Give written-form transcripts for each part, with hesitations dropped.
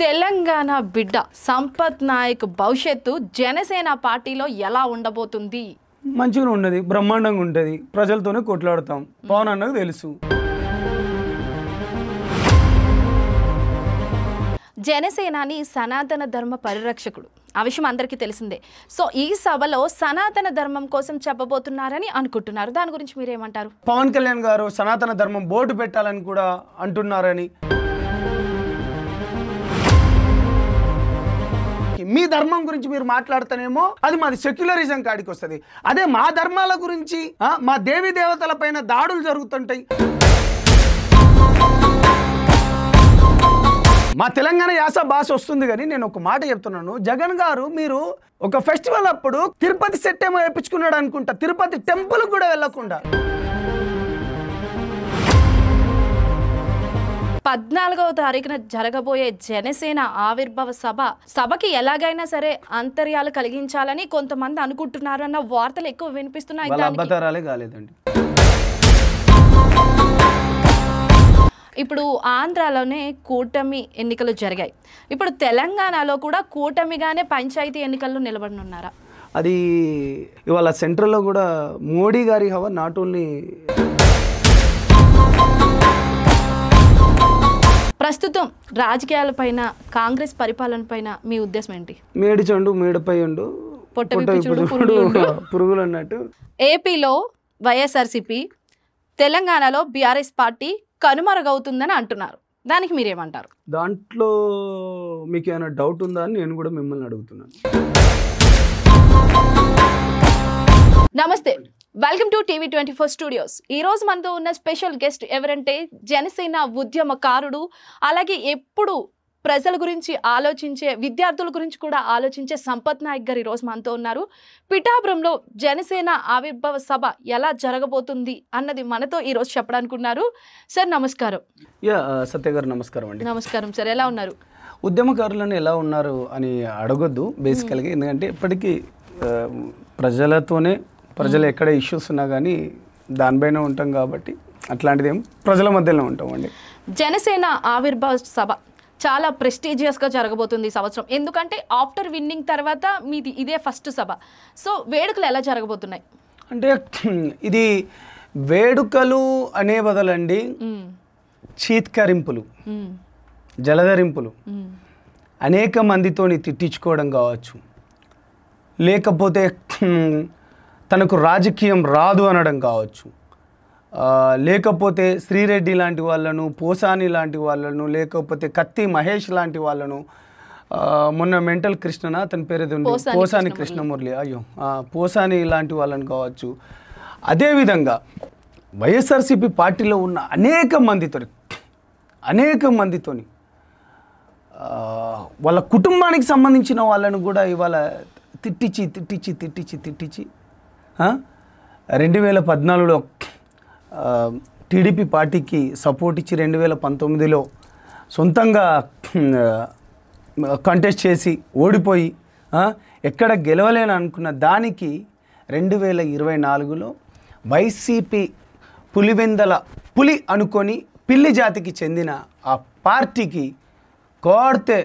తెలంగాణ బిడ్డ సంపత్ నాయక్ భవిష్యత్తు జనసేన పార్టీలో ఎలా ఉండబోతుంది? మంచిగా ఉన్నది, బ్రహ్మాండంగా ఉంటుంది. ప్రజలతోనే కొట్లాడతాం. పవన్ అన్నకు తెలుసు. జనసేనాని సనాతన ధర్మ పరిరక్షకుడు, ఆ విషయం అందరికీ తెలిసిందే. సో ఈ సభలో సనాతన ధర్మం కోసం చెప్పబోతున్నారని అనుకుంటున్నారు. దాని గురించి మీరేమంటారు? పవన్ కళ్యాణ్ గారు సనాతన ధర్మం బోర్డు పెట్టాలని కూడా అంటున్నారని. మీ ధర్మం గురించి మీరు మాట్లాడితేనేమో అది మాది సెక్యులరిజం కాడికి వస్తుంది. అదే మా ధర్మాల గురించి, మా దేవీ దేవతల పైన దాడులు జరుగుతుంటాయి. మా తెలంగాణ యాస భాష వస్తుంది. కానీ నేను ఒక మాట చెప్తున్నాను, జగన్ గారు మీరు ఒక ఫెస్టివల్ అప్పుడు తిరుపతి సెట్ ఏమో వేయించుకున్నాడు అనుకుంటా, తిరుపతి టెంపుల్ కూడా వెళ్ళకుండా. 14వ తారీఖున జరగబోయే జనసేన ఆవిర్భావ సభకి ఎలాగైనా సరే అంతర్యాలు కలిగించాలని కొంతమంది అనుకుంటున్నారు అన్న వార్తలు ఎక్కువ వినిపిస్తున్నాయి. అబద్ధాలే కాలేదండి. ఇప్పుడు ఆంధ్రాలోనే కూటమి ఎన్నికలు జరిగాయి. ఇప్పుడు తెలంగాణలో కూడా కూటమిగానే పంచాయతీ ఎన్నికల్లో నిలబడనున్నారా? అది ఇవాళ సెంట్రల్లో కూడా మోడీ గారి హవా నాట్ ఓన్లీ. ప్రస్తుతం రాజకీయాలపైన, కాంగ్రెస్ పరిపాలన పైన మీ ఉద్దేశం ఏంటి? మేడి చెండు మేడపై ఉండు పురుగులు అన్నట్టు. ఏపీలో వైఎస్ఆర్సీపీ, తెలంగాణలో బీఆర్ఎస్ పార్టీ కనుమరుగవుతుందని అంటున్నారు. దానికి మీరేమంటారు? దాంట్లో మీకు ఏమైనా డౌట్ ఉందా అని నేను కూడా మిమ్మల్ని అడుగుతున్నాను. నమస్తే, వెల్కమ్ టు టీవీ24 స్టూడియోస్. ఈరోజు మనతో ఉన్న స్పెషల్ గెస్ట్ ఎవరంటే జనసేన ఉద్యమకారుడు, అలాగే ఎప్పుడు ప్రజల గురించి ఆలోచించే, విద్యార్థుల గురించి కూడా ఆలోచించే సంపత్ నాయక్ గారు ఈరోజు మనతో ఉన్నారు. పిఠాపురంలో జనసేన ఆవిర్భావ సభ ఎలా జరగబోతుంది అన్నది మనతో ఈరోజు చెప్పడానుకున్నారు. సార్ నమస్కారం. సత్య గారు నమస్కారం అండి. నమస్కారం సార్, ఎలా ఉన్నారు? ఉద్యమకారులను ఎలా ఉన్నారు అని అడగొద్దు బేసికల్గా, ఎందుకంటే ఇప్పటికీ ప్రజలతోనే, ప్రజలు ఎక్కడ ఇష్యూస్ ఉన్నా కానీ దానిపైన ఉంటాం కాబట్టి అట్లాంటిది ఏం ప్రజల మధ్యలో ఉంటాం అండి. జనసేన ఆవిర్భావ సభ చాలా ప్రెస్టీజియస్గా జరగబోతుంది ఈ సంవత్సరం. ఎందుకంటే ఆఫ్టర్ విన్నింగ్ తర్వాత మీది ఇదే ఫస్ట్ సభ. సో వేడుకలు ఎలా జరగబోతున్నాయి? అంటే ఇది వేడుకలు అనే బదులండి, చీత్కరింపులు, జలధరింపులు, అనేక మందితోని తిట్టించుకోవడం కావచ్చు, లేకపోతే తనకు రాజకీయం రాదు అనడం కావచ్చు, లేకపోతే శ్రీరెడ్డి లాంటి వాళ్ళను, పోసాని లాంటి వాళ్ళను, లేకపోతే కత్తి మహేష్ లాంటి వాళ్ళను, మొన్న మెంటల్ కృష్ణన అతని పేరేది ఉంది, పోసాని కృష్ణమురళి, పోసాని లాంటి వాళ్ళని కావచ్చు. అదేవిధంగా వైఎస్ఆర్సీపీ పార్టీలో ఉన్న అనేక మందితోని వాళ్ళ కుటుంబానికి సంబంధించిన వాళ్ళను కూడా ఇవాళ తిట్టించి 2014లో టీడీపీ పార్టీకి సపోర్ట్ ఇచ్చి 2019లో సొంతంగా కంటెస్ట్ చేసి ఓడిపోయి ఎక్కడ గెలవలేని అనుకున్న దానికి 2024లో వైసీపీ పులి అనుకొని పిల్లి జాతికి చెందిన ఆ పార్టీకి కోడితే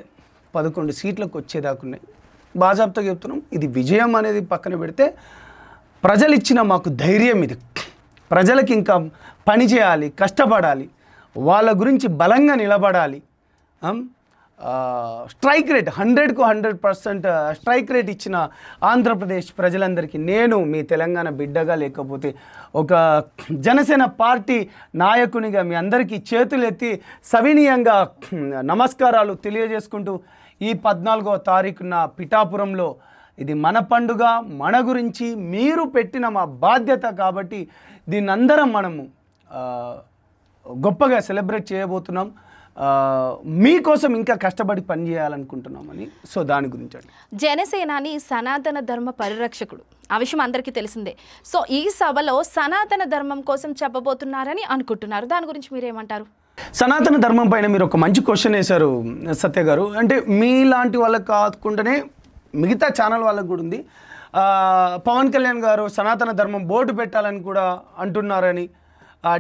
11 సీట్లకు వచ్చేదాకున్నాయి. బాజాబ్తా చెప్తున్నాం. ఇది విజయం అనేది పక్కన పెడితే ప్రజలు ఇచ్చిన మాకు ధైర్యం ఇది. ప్రజలకి ఇంకా పని చేయాలి, కష్టపడాలి, వాళ్ళ గురించి బలంగా నిలబడాలి. స్ట్రైక్ రేట్ 100కు 100% స్ట్రైక్ రేట్ ఇచ్చిన ఆంధ్రప్రదేశ్ ప్రజలందరికీ నేను మీ తెలంగాణ బిడ్డగా, లేకపోతే ఒక జనసేన పార్టీ నాయకునిగా మీ అందరికీ చేతులెత్తి సవినీయంగా నమస్కారాలు తెలియజేసుకుంటూ ఈ 14వ తారీఖున పిఠాపురంలో ఇది మన పండుగ, మన గురించి మీరు పెట్టిన మా బాధ్యత కాబట్టి దీన్ని అందరం మనము గొప్పగా సెలబ్రేట్ చేయబోతున్నాం. మీకోసం ఇంకా కష్టపడి పనిచేయాలనుకుంటున్నామని. సో దాని గురించి అండి. జనసేనాని సనాతన ధర్మ పరిరక్షకుడు, ఆ విషయం అందరికీ తెలిసిందే. సో ఈ సభలో సనాతన ధర్మం కోసం చెప్పబోతున్నారని అనుకుంటున్నారు. దాని గురించి మీరేమంటారు? సనాతన ధర్మం పైన మీరు ఒక మంచి క్వశ్చన్ వేశారు సత్య గారు. అంటే మీలాంటి వాళ్ళకి కాకుండానే మిగతా ఛానల్ వాళ్ళకు కూడా ఉంది. పవన్ కళ్యాణ్ గారు సనాతన ధర్మం బోర్డు పెట్టాలని కూడా అంటున్నారని,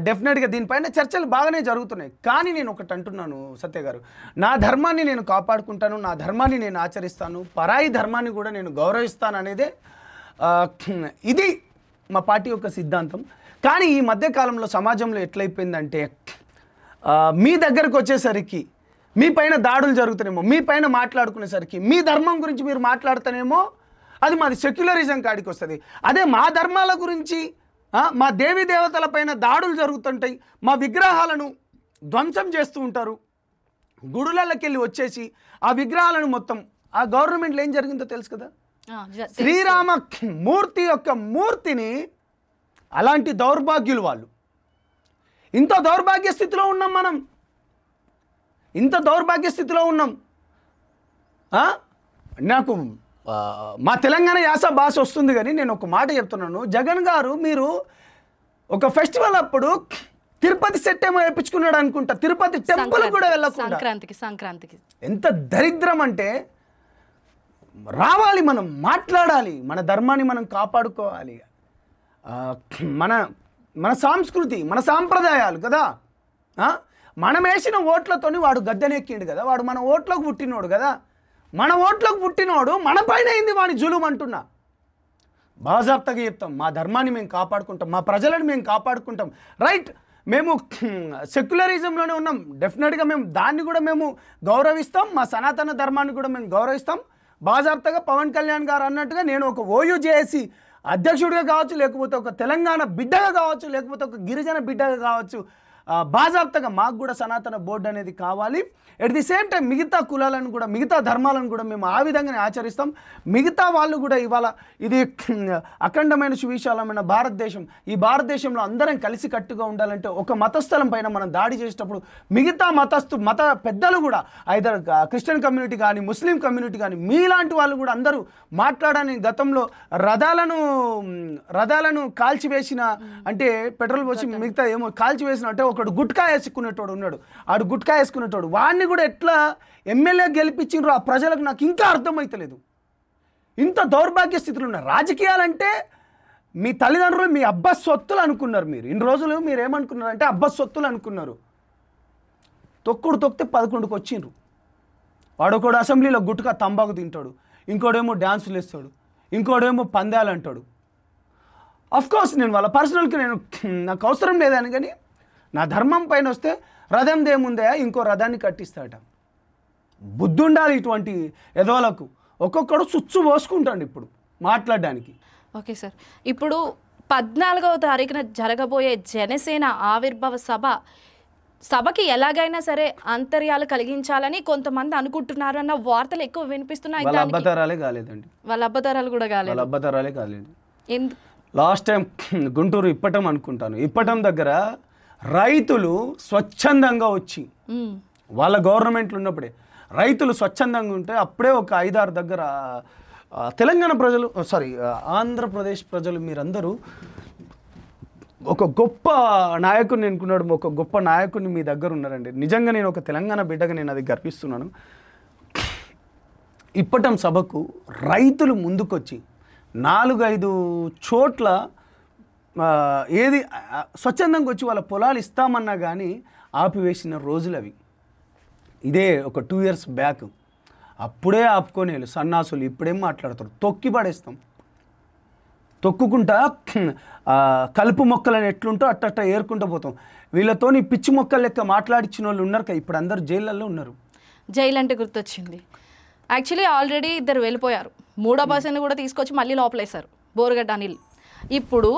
డెఫినెట్గా దీనిపైన చర్చలు బాగానే జరుగుతున్నాయి. కానీ నేను ఒకటి అంటున్నాను సత్య గారు, నా ధర్మాన్ని నేను కాపాడుకుంటాను, నా ధర్మాన్ని నేను ఆచరిస్తాను, పరాయి ధర్మాన్ని కూడా నేను గౌరవిస్తాను అనేదే ఇది మా పార్టీ యొక్క సిద్ధాంతం. కానీ ఈ మధ్యకాలంలో సమాజంలో ఎట్లయిపోయిందంటే మీ దగ్గరకు వచ్చేసరికి మీ పైన దాడులు జరుగుతానేమో, మీ పైన మాట్లాడుకునేసరికి మీ ధర్మం గురించి మీరు మాట్లాడుతానేమో అది మాది సెక్యులరిజం కాడికి వస్తుంది. అదే మా ధర్మాల గురించి మా దేవీ దేవతల పైన దాడులు జరుగుతుంటాయి, మా విగ్రహాలను ధ్వంసం చేస్తూ ఉంటారు, గుడులకి వెళ్ళి వచ్చేసి ఆ విగ్రహాలను మొత్తం ఆ గవర్నమెంట్లో ఏం జరిగిందో తెలుసు కదా, శ్రీరామ మూర్తి యొక్క మూర్తిని అలాంటి దౌర్భాగ్యులు వాళ్ళు. ఇంత దౌర్భాగ్య స్థితిలో ఉన్నాం మనం, ఇంత దౌర్భాగ్య స్థితిలో ఉన్నాం. నాకు మా తెలంగాణ యాస భాష వస్తుంది కానీ నేను ఒక మాట చెప్తున్నాను. జగన్ గారు మీరు ఒక ఫెస్టివల్ అప్పుడు తిరుపతి సెట్ ఏమో వేయించుకున్నాడు అనుకుంటా, తిరుపతి టెంపుల్ కూడా వెళ్ళకుండా. సంక్రాంతికి ఎంత దరిద్రం అంటే, రావాలి, మనం మాట్లాడాలి, మన ధర్మాన్ని మనం కాపాడుకోవాలి, మన మన సంస్కృతి మన సాంప్రదాయాలు కదా. మనం వేసిన ఓట్లతోని వాడు గద్దెనెక్కిండు కదా, వాడు మన ఓట్లోకి పుట్టినోడు కదా, మన ఓట్లోకి పుట్టినోడు మన పైన అయింది వాని జులుం అంటున్నా. బాజాప్తగా చెప్తాం, మా ధర్మాన్ని మేము కాపాడుకుంటాం, మా ప్రజలను మేము కాపాడుకుంటాం. రైట్, మేము సెక్యులరిజంలోనే ఉన్నాం, డెఫినెట్గా మేము దాన్ని కూడా మేము గౌరవిస్తాం, మా సనాతన ధర్మాన్ని కూడా మేము గౌరవిస్తాం. బాజాప్తగా పవన్ కళ్యాణ్ గారు అన్నట్టుగా నేను ఒక ఓయూజేఏసీ అధ్యక్షుడిగా కావచ్చు, లేకపోతే ఒక తెలంగాణ బిడ్డగా కావచ్చు, లేకపోతే ఒక గిరిజన బిడ్డగా కావచ్చు, బాజాప్తగా మాకు కూడా సనాతన బోర్డు అనేది కావాలి. ఎట్ ది సేమ్ టైం మిగతా కులాలను కూడా మిగతా ధర్మాలను కూడా మేము ఆ విధంగానే ఆచరిస్తాం. మిగతా వాళ్ళు కూడా ఇవాళ ఇది అఖండమైన సువిశాలమైన భారతదేశం, ఈ భారతదేశంలో అందరం కలిసి కట్టుగా ఉండాలంటే ఒక మతస్థలం పైన మనం దాడి చేసేటప్పుడు మిగతా మత పెద్దలు కూడా ఐదర్ క్రిస్టియన్ కమ్యూనిటీ కానీ ముస్లిం కమ్యూనిటీ కానీ మీలాంటి వాళ్ళు కూడా అందరూ మాట్లాడని, గతంలో రథాలను కాల్చివేసిన అంటే పెట్రోల్ పోసి మిగతా ఏమో కాల్చివేసిన అంటే ఒకడు గుట్కా వేసుకునేటోడు ఉన్నాడు, ఆడు గుట్కా వేసుకునేటోడు, వాడిని కూడా ఎట్లా ఎమ్మెల్యే గెలిపించిండ్రు ఆ ప్రజలకు నాకు ఇంకా అర్థమవుతలేదు. ఇంత దౌర్భాగ్య స్థితిలో ఉన్నారు. రాజకీయాలంటే మీ తల్లిదండ్రులు మీ అబ్బా సొత్తులు అనుకున్నారు. మీరు ఇన్ని రోజులు మీరు ఏమనుకున్నారంటే అబ్బా సొత్తులు అనుకున్నారు. తొక్కితే 11కి వచ్చిండ్రు. వాడొకడు అసెంబ్లీలో గుట్కా తంబాకు తింటాడు, ఇంకోడేమో డ్యాన్సులు వేస్తాడు, ఇంకోడేమో పందాలు అంటాడు. అఫ్కోర్స్ నేను వాళ్ళ పర్సనల్కి నాకు అవసరం లేదని, కానీ నా ధర్మం పైన వస్తే రథం దేముందే ఇంకో రథాన్ని కట్టిస్తాట. బుద్ధి ఉండాలి ఇటువంటి ఎదవలకు. ఒక్కొక్కడు సుచ్చు పోసుకుంటాడు ఇప్పుడు మాట్లాడడానికి. ఓకే సార్, ఇప్పుడు 14వ తారీఖున జరగబోయే జనసేన ఆవిర్భావ సభకి ఎలాగైనా సరే అంతర్యాలు కలిగించాలని కొంతమంది అనుకుంటున్నారు అన్న వార్తలు ఎక్కువ వినిపిస్తున్నాయి. వాళ్ళ అబ్బతరాలే కాలేదండి, వాళ్ళ అబ్బతరాలు కూడా కాలేదు. లాస్ట్ టైం గుంటూరు ఇప్పటం అనుకుంటాను, ఇప్పటం దగ్గర రైతులు స్వచ్ఛందంగా వచ్చి వాళ్ళ గవర్నమెంట్లు ఉన్నప్పుడే రైతులు స్వచ్ఛందంగా ఉంటే అప్పుడే ఒక 5-6 దగ్గర తెలంగాణ ప్రజలు ఆంధ్రప్రదేశ్ ప్రజలు మీరందరూ ఒక గొప్ప నాయకుడిని ఎన్నుకున్నాడు, ఒక గొప్ప నాయకుడిని మీ దగ్గర ఉన్నారండి. నిజంగా నేను ఒక తెలంగాణ బిడ్డగా నేను అది గర్విస్తున్నాను. ఇప్పటం సభకు రైతులు ముందుకొచ్చి 4-5 చోట్ల ఏది స్వచ్ఛందంగా వచ్చి వాళ్ళ పొలాలు ఇస్తామన్నా కానీ ఆపివేసిన రోజులు అవి. ఇదే ఒక 2 years బ్యాక్. అప్పుడే ఆపుకోనేలు సన్నాసులు ఇప్పుడేం మాట్లాడతారు, తొక్కి పడేస్తాం, తొక్కుకుంటా కలుపు మొక్కలను ఎట్లుంటో అట్ట ఏరుకుంటూ పోతాం. వీళ్ళతోని పిచ్చి మొక్కలు లెక్క మాట్లాడించిన వాళ్ళు ఉన్నారు కదా, ఇప్పుడు అందరు జైళ్ళల్లో ఉన్నారు. జైలు అంటే గుర్తొచ్చింది, యాక్చువల్లీ ఆల్రెడీ 2 వెళ్ళిపోయారు, 3వ పర్సన్ కూడా తీసుకొచ్చి మళ్ళీ లోపలేశారు, బోరుగడ్డ అనిల్. ఇప్పుడు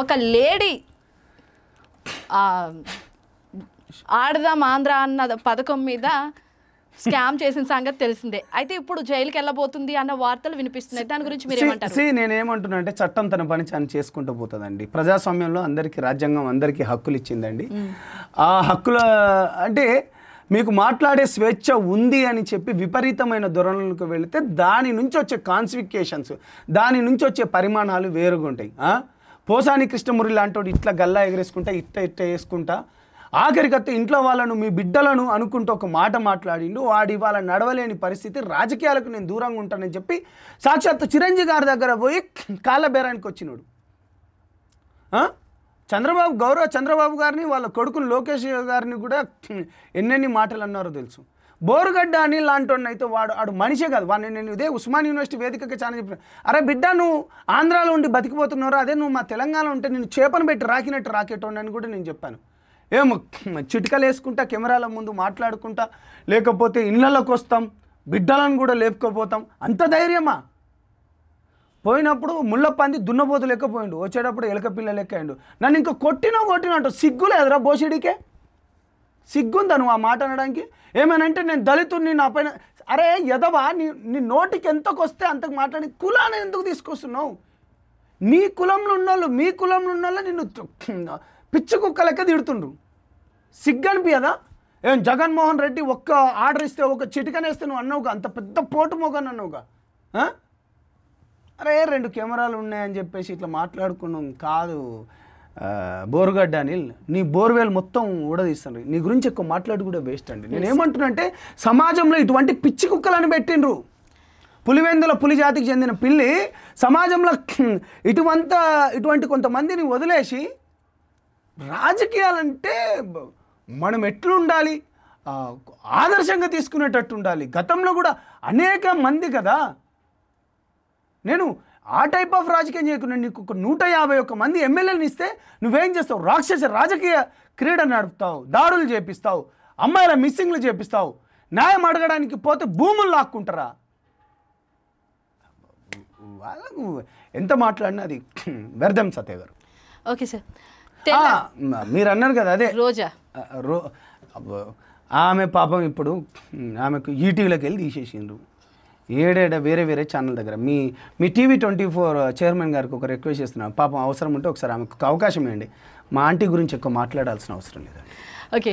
ఒక లేడీ ఆడదాం ఆంధ్ర అన్న పథకం మీద స్కామ్ చేసిన సంగతి తెలిసిందే. అయితే ఇప్పుడు జైలుకి వెళ్ళబోతుంది అన్న వార్తలు వినిపిస్తున్నాయి, దాని గురించి మీరు ఏమంటారు? నేనేమంటున్నా అంటే చట్టం తన పని చేసుకుంటూ పోతుందండి. ప్రజాస్వామ్యంలో అందరికీ రాజ్యాంగం అందరికీ హక్కులు ఇచ్చిందండి. ఆ హక్కుల అంటే మీకు మాట్లాడే స్వేచ్ఛ ఉంది అని చెప్పి విపరీతమైన ధోరణులకు వెళితే దాని నుంచి వచ్చే కాన్సిక్వెన్సెస్, దాని నుంచి వచ్చే పరిమాణాలు వేరుగా ఉంటాయి. పోసాని కృష్ణమురళి లాంటి ఇట్లా గల్లా ఎగరేసుకుంటా ఇట్ట వేసుకుంటా ఆఖరికత్తే ఇంట్లో వాళ్ళను మీ బిడ్డలను అనుకుంటూ ఒక మాట మాట్లాడిండు. వాడి వాళ్ళ నడవలేని పరిస్థితి, రాజకీయాలకు నేను దూరంగా ఉంటానని చెప్పి సాక్షాత్ చిరంజీవి గారి దగ్గర పోయి కాళ్ళ బేరానికి వచ్చినాడు. గౌరవ చంద్రబాబు గారిని వాళ్ళ కొడుకుని లోకేష్ గారిని కూడా ఎన్నెన్ని మాటలు అన్నారో తెలుసు. బోరుగడ్డ అని లాంటి అయితే వాడు మనిషే కాదు. వాడిని నేను ఇదే ఉస్మాన్ యూనివర్సిటీ వేదికగా చాలా చెప్పిన, అరే బిడ్డ నువ్వు ఆంధ్రాలో ఉండి బతికిపోతున్నారో అదే నువ్వు మా తెలంగాణలో ఉంటే నేను చేపను పెట్టి రాకినట్టు రాకేటోండి అని కూడా నేను చెప్పాను. ఏమో చిటికలు వేసుకుంటా కెమెరాల ముందు మాట్లాడుకుంటా, లేకపోతే ఇళ్ళలోకి వస్తాం, బిడ్డలను కూడా లేపుకోపోతాం, అంత ధైర్యమా? పోయినప్పుడు ముళ్ళపంది దున్నపోతు లెక్కపోయిండు, వచ్చేటప్పుడు ఎలక పిల్ల లెక్కాయిండు. నన్ను ఇంకా కొట్టినా అంటూ సిగ్గులేదురా బోసిడికే? సిగ్గుందా నువ్వు ఆ మాట అనడానికి? ఏమనంటే నేను దళితుడిని, నా పైన అరే ఎదవా నీ నోటికి ఎంతకు వస్తే అంతకు మాట్లాడి కులాన్ని ఎందుకు తీసుకొస్తున్నావు? నీ కులంలో ఉన్నోళ్ళు మీ కులంలో ఉన్నోళ్ళు నిన్ను పిచ్చి కుక్క లెక్క తిడుతుండ్రు. సిగ్గు అనిపించదా? ఏం జగన్మోహన్ రెడ్డి ఒక్క ఆర్డర్ ఇస్తే ఒక చిటికనేస్తే నువ్వు అన్నావుగా, అంత పెద్ద పోటు మోగని అన్నావుగా. అరే 2 కెమెరాలు ఉన్నాయని చెప్పేసి ఇట్లా మాట్లాడుకున్నాం కాదు. బోరుగడ్డ అనిల్, నీ బోర్వేల్ మొత్తం ఊడదీస్తాను. నీ గురించి ఎక్కువ మాట్లాడి కూడా వేస్ట్ అండి. నేను ఏమంటున్నా అంటే సమాజంలో ఇటువంటి పిచ్చి కుక్కలను పెట్టిండ్రు. పులివెందుల పులి జాతికి చెందిన పిల్లి సమాజంలో ఇటువంటి కొంతమందిని వదిలేసి రాజకీయాలంటే మనం ఎట్లుండాలి, ఆదర్శంగా తీసుకునేటట్టు ఉండాలి. గతంలో కూడా అనేక మంది కదా, నేను ఆ టైప్ ఆఫ్ రాజకీయం చేయకుండా నీకు ఒక 151 మంది ఎమ్మెల్యేలను ఇస్తే నువ్వేం చేస్తావు? రాక్షస రాజకీయ క్రీడ నడుపుతావు, దాడులు చేపిస్తావు, అమ్మాయిల మిస్సింగ్లు చేపిస్తావు, న్యాయం అడగడానికి పోతే భూములు లాక్కుంటారా? వాళ్ళకు ఎంత మాట్లాడినా అది వ్యర్థం. సత్య గారు ఓకే సార్, మీరు అన్నారు కదా అదే రోజా ఆమె పాపం ఇప్పుడు ఆమెకు ఈటీవీలోకి వెళ్ళి తీసేసిండ్రు. వేరే ఛానల్ దగ్గర మీ టీవీ 24 చైర్మన్ గారికి ఒక రిక్వెస్ట్ చేస్తున్నాను. పాపం అవసరం ఉంటే ఒకసారి ఆమెకు అవకాశం ఇవ్వండి. మా ఆంటీ గురించి ఎక్కువ మాట్లాడాల్సిన అవసరం లేదండి. ఓకే,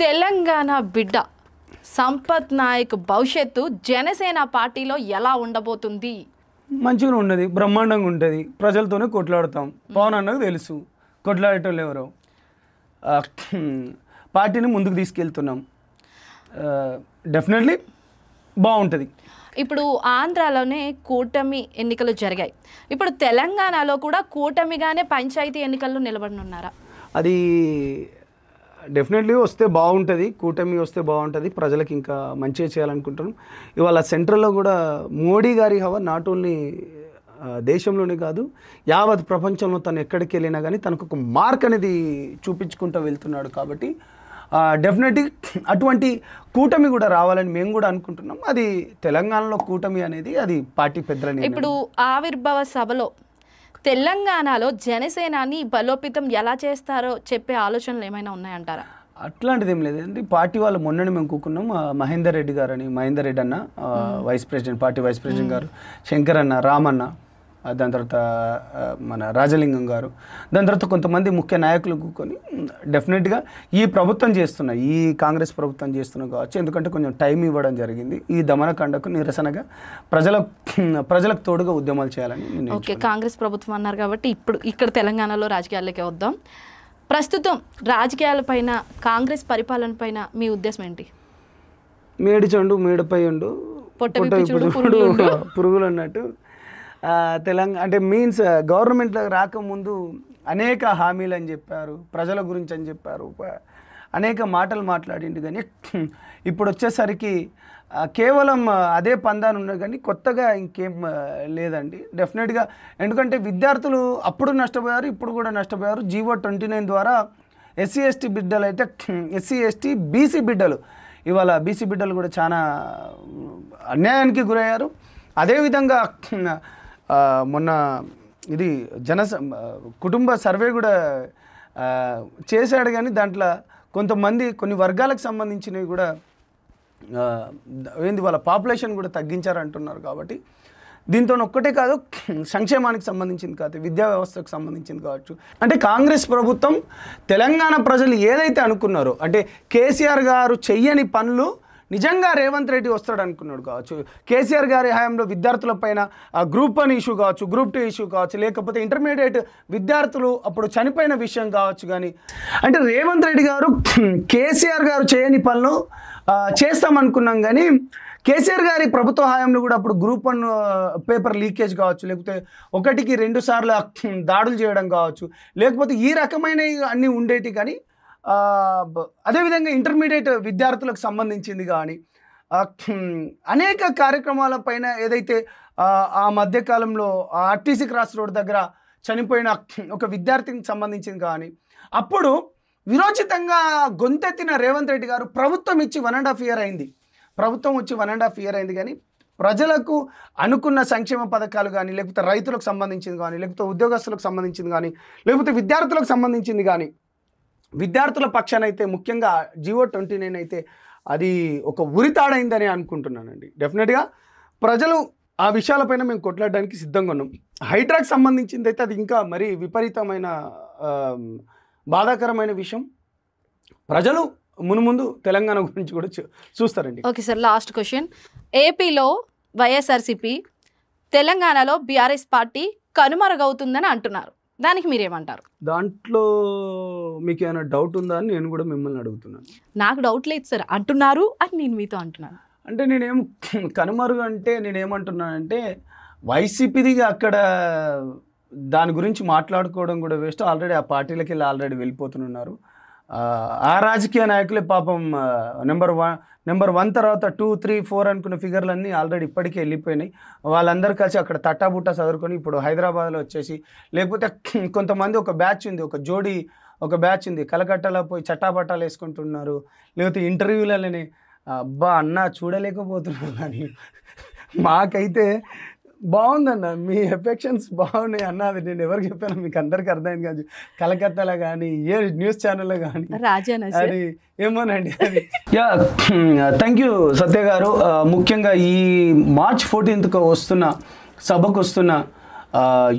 తెలంగాణ బిడ్డ సంపత్ నాయక్ భవిష్యత్తు జనసేన పార్టీలో ఎలా ఉండబోతుంది? మంచిగా ఉన్నది, బ్రహ్మాండంగా ఉంటుంది. ప్రజలతోనే కొట్లాడతాం. పవన్ అన్నకు తెలుసు కొట్లాడేటోళ్ళు ఎవరో. పార్టీని ముందుకు తీసుకెళ్తున్నాం. డెఫినెట్లీ బాగుంటుంది. ఇప్పుడు ఆంధ్రాలోనే కూటమి ఎన్నికలు జరిగాయి. ఇప్పుడు తెలంగాణలో కూడా కూటమిగానే పంచాయతీ ఎన్నికల్లో నిలబడనున్నారా? అది డెఫినెట్లీ వస్తే బాగుంటుంది. కూటమి వస్తే బాగుంటుంది. ప్రజలకు ఇంకా మంచిగా చేయాలనుకుంటున్నాం. ఇవాళ సెంట్రల్లో కూడా మోడీ గారి హవా నాట్ ఓన్లీ దేశంలోనే కాదు యావత్ ప్రపంచంలో తను ఎక్కడికి వెళ్ళినా కానీ తనకు ఒక మార్క్ అనేది చూపించుకుంటూ వెళ్తున్నాడు. కాబట్టి డెఫినెట్లీ అటువంటి కూటమి కూడా రావాలని మేము కూడా అనుకుంటున్నాం. అది తెలంగాణలో కూటమి అనేది అది పార్టీ పెద్దలని. ఇప్పుడు ఆవిర్భావ సభలో తెలంగాణలో జనసేనాని బలోపేతం ఎలా చేస్తారో చెప్పే ఆలోచనలు ఏమైనా ఉన్నాయంటారా? అట్లాంటిది ఏం లేదండి. పార్టీ వాళ్ళు మొన్ననే మేము కూకున్నాం. మహేందర్ రెడ్డి అన్న vice president, party vice president గారు, శంకర్ అన్న, రామన్న, దాని తర్వాత మన రాజలింగం గారు, దాని తర్వాత కొంతమంది ముఖ్య నాయకులు కూకొని డెఫినెట్గా ఈ ప్రభుత్వం చేస్తున్న ఈ కాంగ్రెస్ ప్రభుత్వం చేస్తున్న కావచ్చు. ఎందుకంటే కొంచెం టైం ఇవ్వడం జరిగింది. ఈ దమనకాండకు నిరసనగా ప్రజలకు తోడుగా ఉద్యమాలు చేయాలని. ఓకే, కాంగ్రెస్ ప్రభుత్వం అన్నారు కాబట్టి ఇప్పుడు ఇక్కడ తెలంగాణలో రాజకీయాల్లోకి వద్దాం. ప్రస్తుతం రాజకీయాలపైన కాంగ్రెస్ పరిపాలన పైన మీ ఉద్దేశం ఏంటి? మేడిచండు మేడపై ఉండు పురుగులు అన్నట్టు తెలంగాణ అంటే మీన్స్ గవర్నమెంట్లో రాకముందు అనేక హామీలు అని చెప్పారు, ప్రజల గురించి అని చెప్పారు, అనేక మాటలు మాట్లాడిండు. కానీ ఇప్పుడు వచ్చేసరికి కేవలం అదే పందాను ఉన్నది కానీ కొత్తగా ఇంకేం లేదండి. డెఫినెట్గా ఎందుకంటే విద్యార్థులు అప్పుడు నష్టపోయారు, ఇప్పుడు కూడా నష్టపోయారు. జీవో 29 ద్వారా ఎస్సీ ఎస్టీ బిడ్డలు అయితే ఎస్సీ ఎస్టీ బీసీ బిడ్డలు ఇవాళ బీసీ బిడ్డలు కూడా చాలా అన్యాయానికి గురయ్యారు. అదేవిధంగా మొన్న ఇది కుటుంబ సర్వే కూడా చేశాడు. కానీ దాంట్లో కొంతమంది కొన్ని వర్గాలకు సంబంధించినవి కూడా వాళ్ళ పాపులేషన్ కూడా తగ్గించారంటున్నారు. కాబట్టి దీంతో ఒక్కటే కాదు, సంక్షేమానికి సంబంధించింది కాదు, విద్యా వ్యవస్థకు సంబంధించింది కావచ్చు. అంటే కాంగ్రెస్ ప్రభుత్వం తెలంగాణ ప్రజలు ఏదైతే అనుకున్నారో, అంటే కేసీఆర్ గారు చెయ్యని పనులు నిజంగా రేవంత్ రెడ్డి వస్తాడు అనుకున్నాడు కావచ్చు. కేసీఆర్ గారి హయాంలో విద్యార్థులపైన గ్రూప్ 1 ఇష్యూ కావచ్చు, గ్రూప్ 2 ఇష్యూ కావచ్చు, లేకపోతే ఇంటర్మీడియట్ విద్యార్థులు అప్పుడు చనిపోయిన విషయం కావచ్చు. కానీ అంటే రేవంత్ రెడ్డి గారు కేసీఆర్ గారు చేయని పనులు చేస్తామనుకున్నాం. కానీ కేసీఆర్ గారి ప్రభుత్వ హయాంలో కూడా అప్పుడు గ్రూప్ 1 పేపర్ లీకేజ్ కావచ్చు, లేకపోతే 1కి 2 సార్లు దాడులు చేయడం కావచ్చు, లేకపోతే ఈ రకమైనవి అన్నీ ఉండేటి. కానీ అదేవిధంగా ఇంటర్మీడియట్ విద్యార్థులకు సంబంధించింది కానీ అనేక కార్యక్రమాల పైన ఏదైతే ఆ మధ్యకాలంలో ఆర్టీసీ క్రాస్ రోడ్ దగ్గర చనిపోయిన ఒక విద్యార్థికి సంబంధించింది కానీ అప్పుడు విరోచితంగా గొంతెత్తిన రేవంత్ రెడ్డి గారు ప్రభుత్వం ఇచ్చి 1.5 year అయింది. ప్రభుత్వం వచ్చి 1.5 year అయింది. కానీ ప్రజలకు అనుకున్న సంక్షేమ పథకాలు కానీ, లేకపోతే రైతులకు సంబంధించింది కానీ, లేకపోతే ఉద్యోగస్తులకు సంబంధించింది కానీ, లేకపోతే విద్యార్థులకు సంబంధించింది కానీ, విద్యార్థుల పక్షాన అయితే ముఖ్యంగా G.O. 29 అయితే అది ఒక ఉరితాడైందని అనుకుంటున్నానండి. డెఫినెట్గా ప్రజలు ఆ విషయాలపైన మేము కొట్లాడడానికి సిద్ధంగా ఉన్నాం. హైడ్రాకి సంబంధించింది అయితే అది ఇంకా మరీ విపరీతమైన బాధాకరమైన విషయం. ప్రజలు మునుముందు తెలంగాణ గురించి కూడా చూస్తారండి. Okay sir, last question. ఏపీలో వైఎస్ఆర్సీపీ, తెలంగాణలో బీఆర్ఎస్ పార్టీ కనుమరుగవుతుందని అంటున్నారు, దానికి మీరేమంటారు? దాంట్లో మీకు ఏమైనా డౌట్ ఉందా అని నేను కూడా మిమ్మల్ని అడుగుతున్నాను. నాకు డౌట్ లేదు సార్, అంటున్నారు అని నేను మీతో అంటున్నాను. అంటే నేనేం కనుమరుగు అంటే నేనేమంటున్నానంటే వైసీపీది అక్కడ దాని గురించి మాట్లాడుకోవడం కూడా వేస్ట్. ఆల్రెడీ ఆ పార్టీలకి ఆల్రెడీ వెళ్ళిపోతున్నారు. ఆ రాజకీయ నాయకులే పాపం నెంబర్ 1 తర్వాత 2, 3, 4 అనుకున్న ఫిగర్లన్నీ ఆల్రెడీ ఇప్పటికే వెళ్ళిపోయినాయి. వాళ్ళందరూ కలిసి అక్కడ తట్టాబుట్టా చదువుకొని ఇప్పుడు హైదరాబాద్లో వచ్చేసి, లేకపోతే కొంతమంది ఒక బ్యాచ్ ఉంది, ఒక బ్యాచ్ ఉంది, కలకట్టలో పోయి చట్టాపట్టాలు వేసుకుంటున్నారు, లేకపోతే ఇంటర్వ్యూలని. అబ్బా అన్న చూడలేకపోతున్నారు. కానీ మాకైతే బాగుందన్న, మీ ఎఫెక్షన్స్ బాగున్నాయి అన్న. అది నేను ఎవరికి చెప్పాను మీకు అందరికీ అర్థమైంది కాదు. కలకత్తాలో కానీ ఏ న్యూస్ ఛానల్లో కానీ అది ఏమోనండి అది. యా, థ్యాంక్ యూ సత్య గారు. ముఖ్యంగా ఈ March 14th వస్తున్న సభకు వస్తున్న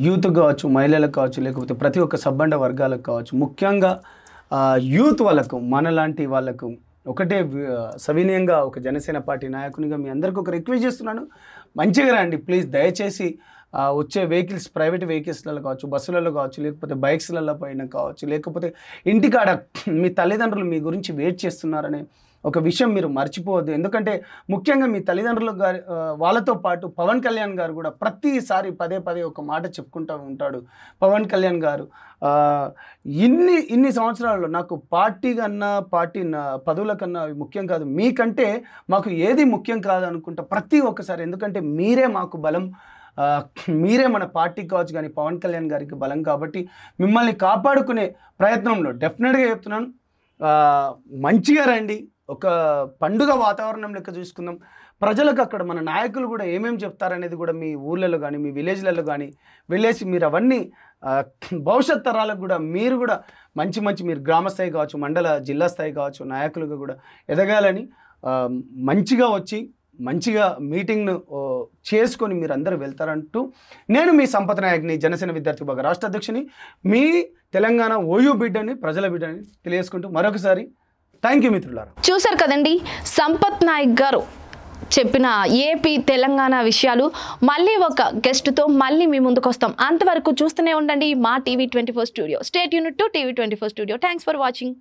యూత్ కావచ్చు, మహిళలకు కావచ్చు, లేకపోతే ప్రతి ఒక్క సబ్బండ వర్గాలకు కావచ్చు, ముఖ్యంగా యూత్ వాళ్ళకు, మనలాంటి వాళ్ళకు ఒకటే సవినయంగా ఒక జనసేన పార్టీ నాయకునిగా మీ అందరికీ ఒక రిక్వెస్ట్ చేస్తున్నాను. మంచిగా రండి ప్లీజ్. దయచేసి వచ్చే వెహికల్స్, ప్రైవేట్ వెహికల్స్లలో కావచ్చు, బస్సులలో కావచ్చు, లేకపోతే బైక్స్లలో పైన కావచ్చు, లేకపోతే ఇంటికాడ మీ తల్లిదండ్రులు మీ గురించి వెయిట్ చేస్తున్నారనే ఒక విషయం మీరు మర్చిపోవద్దు. ఎందుకంటే ముఖ్యంగా మీ తల్లిదండ్రులు గారి వాళ్ళతో పాటు పవన్ కళ్యాణ్ గారు కూడా ప్రతిసారి పదే ఒక మాట చెప్పుకుంటూ ఉంటాడు. పవన్ కళ్యాణ్ గారు ఇన్ని సంవత్సరాల్లో నాకు పార్టీ పదవుల కన్నా ముఖ్యం కాదు, మీకంటే మాకు ఏది ముఖ్యం కాదు అనుకుంటా ప్రతి ఒక్కసారి. ఎందుకంటే మీరే మాకు బలం, మీరే మన పార్టీకి కావచ్చు కానీ పవన్ కళ్యాణ్ గారికి బలం. కాబట్టి మిమ్మల్ని కాపాడుకునే ప్రయత్నంలో డెఫినెట్గా చెప్తున్నాను, మంచిగా రండి. ఒక పండుగ వాతావరణం లెక్క చూసుకుందాం. ప్రజలకు అక్కడ మన నాయకులు కూడా ఏమేమి చెప్తారనేది కూడా మీ ఊళ్ళలో కానీ మీ విలేజ్లలో కానీ వెళ్ళేసి మీరు అవన్నీ భవిష్యత్ తరాలకు కూడా మీరు కూడా మంచి మీరు గ్రామ స్థాయి కావచ్చు, మండల జిల్లా స్థాయి కావచ్చు నాయకులుగా కూడా ఎదగాలని మంచిగా వచ్చి మంచిగా మీటింగ్ను చేసుకొని మీరు అందరూ వెళ్తారంటూ నేను మీ సంపత్ నాయక్ని, జనసేన విద్యార్థి విభాగ రాష్ట్ర అధ్యక్షుని, మీ తెలంగాణ ఓయూ బిడ్డని, ప్రజల బిడ్డని తెలియజేసుకుంటూ మరొకసారి థ్యాంక్ యూ మిత్రులారా. చూశారు కదండి సంపత్ నాయక్ గారు చెప్పిన ఏపీ తెలంగాణ విషయాలు. మళ్ళీ ఒక గెస్ట్తో మళ్ళీ మీ ముందుకు వస్తాం. అంతవరకు చూస్తూనే ఉండండి మా TV 24 studio. Stay tuned to TV 24 studio. Thanks for watching.